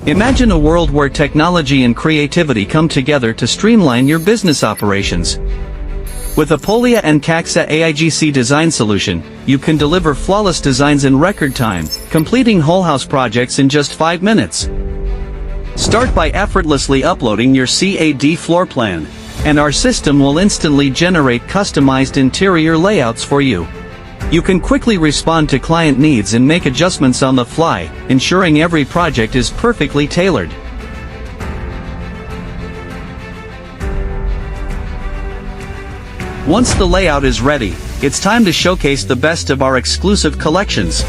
Imagine a world where technology and creativity come together to streamline your business operations. With Oppolia and Caxa AIGC design solution, you can deliver flawless designs in record time, completing whole house projects in just 5 minutes. Start by effortlessly uploading your CAD floor plan, and our system will instantly generate customized interior layouts for you. You can quickly respond to client needs and make adjustments on the fly, ensuring every project is perfectly tailored. Once the layout is ready, it's time to showcase the best of our exclusive collections.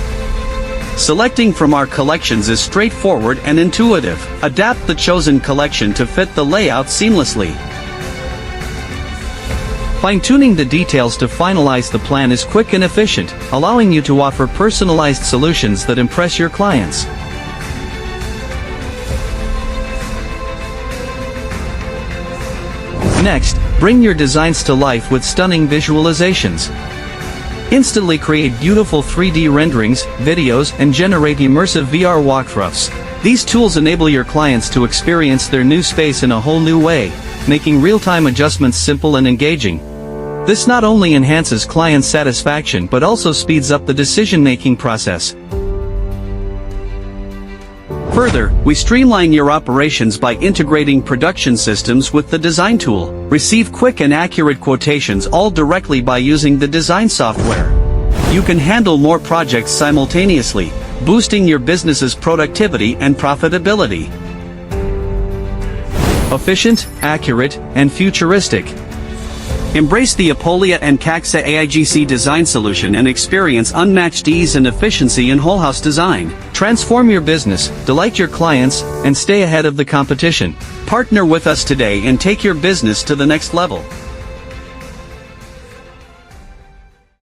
Selecting from our collections is straightforward and intuitive. Adapt the chosen collection to fit the layout seamlessly. Fine-tuning the details to finalize the plan is quick and efficient, allowing you to offer personalized solutions that impress your clients. Next, bring your designs to life with stunning visualizations. Instantly create beautiful 3D renderings, videos, and generate immersive VR walkthroughs. These tools enable your clients to experience their new space in a whole new way, making real-time adjustments simple and engaging. This not only enhances client satisfaction but also speeds up the decision-making process. Further, we streamline your operations by integrating production systems with the design tool. Receive quick and accurate quotations all directly by using the design software. You can handle more projects simultaneously, boosting your business's productivity and profitability. Efficient, accurate, and futuristic. Embrace the Oppolia and Caxa AIGC design solution and experience unmatched ease and efficiency in whole house design. Transform your business, delight your clients, and stay ahead of the competition. Partner with us today and take your business to the next level.